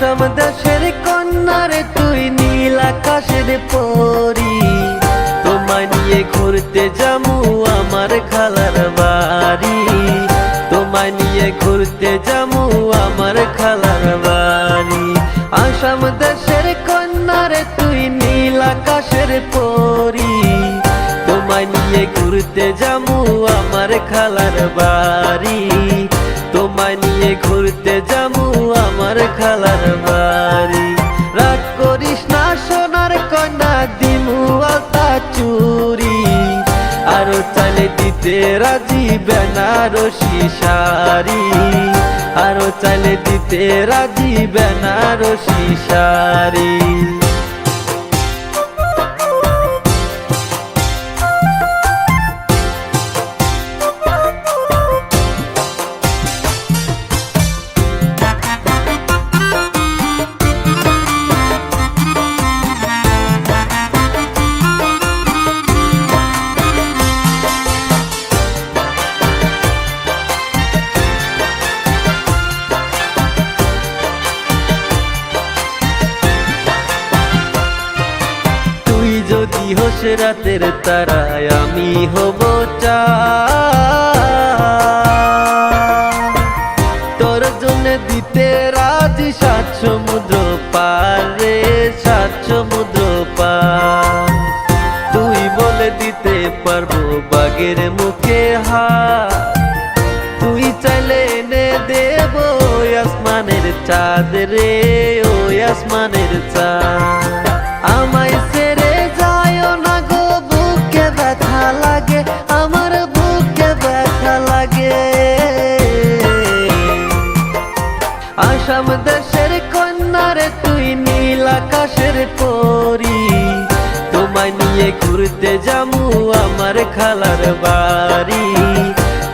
আসাম দেশের কন্যারে তুই নীল আকাশের পরি, তোমায় নিয়ে ঘুরতে যামু আমার খালার বাড়ি, তোমায় নিয়ে ঘুরতে যামু আমার খালার বাড়ি। আসাম দেশের কন্যারে তুই নীল আকাশের পরি, তোমায় নিয়ে ঘুরতে যামু আমার খালার বাড়ি, তোমায় নিয়ে ঘুরতে যামু আমার খালার বাড়ি। রাগ করিস না সোনার কন্যা, দিমু আলতা চুরি, আরো চাইলে দিতে রাজি বেনারসি শাড়ি, আরো চাইলে দিতে রাজি বেনারসি শাড়ি। যদি হোস রাতের তারায় আমি হব চাঁদ, তোর জন্য দিতে রাজি সাত সমুদ্র পার রে, সাত সমুদ্র পার। তুই বলে দিতে পারবো বাগের মুখে হাত, তুই চাইলে এনে দেব আসমানের চাঁদ রে, ও আসমানের চাঁদ। আমায় ছেড়ে যায়ও না গো, বুকে ব্যথা লাগে, আমার বুকে ব্যথা লাগে। আসাম দেশের কন্যারে তুই নীল আকাশের পরি, তোমায় নিয়ে ঘুরতে যামু আমার খালার বাড়ি,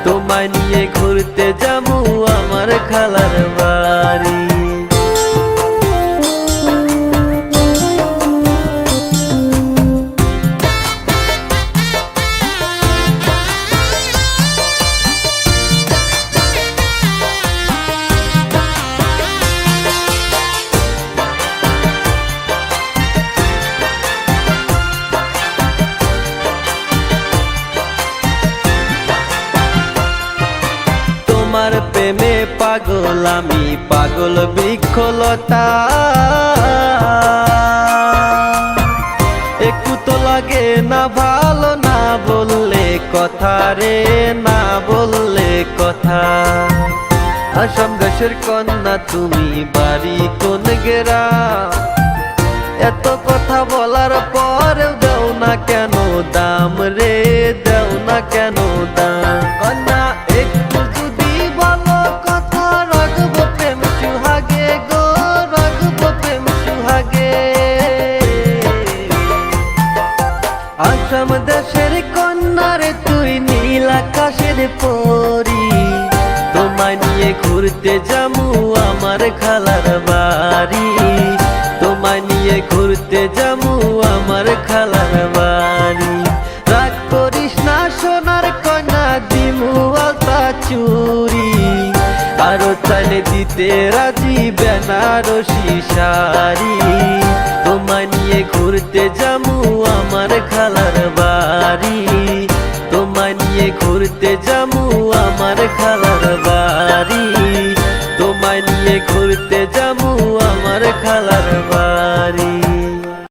তোমায় নিয়ে ঘুরতে যামু আমার খালার বাড়ি। তোমার প্রেমে পাগল আমি, পাগল বৃক্ষলতা, একটু তো লাগে না ভালো, না বললে কথা রে, না বললে কথা। আসাম দেশের কন্যা তুমি, বাড়ি কোন গ্রাম, এত কথা বলার পরেও দাও না কেন দাম রে, দাও না কেন দাম। কন্যা একটু যদি বলো কথা, রাখবো প্রেম সুহাগে গো, রাখবো প্রেম সুহাগে। আসাম দেশের কন্যারে তুই নীল আকাশের পরি, তোমায় নিয়ে ঘুরতে যামু আমার খালার বাড়ি, তোমায় নিয়ে ঘুরতে যামু আমার খালার বাড়ি। রাগ করিস না সোনার কন্যা, দিমু আলতা চুরি, আরো চাইলে দিতে রাজি বেনারসি শাড়ি, তোমায় নিয়ে ঘুরতে যামু আমার খালার বাড়ি, তোমায় নিয়ে ঘুরতে যামু আমার খালার বাড়ি, তোমায় নিয়ে ঘুরতে যামু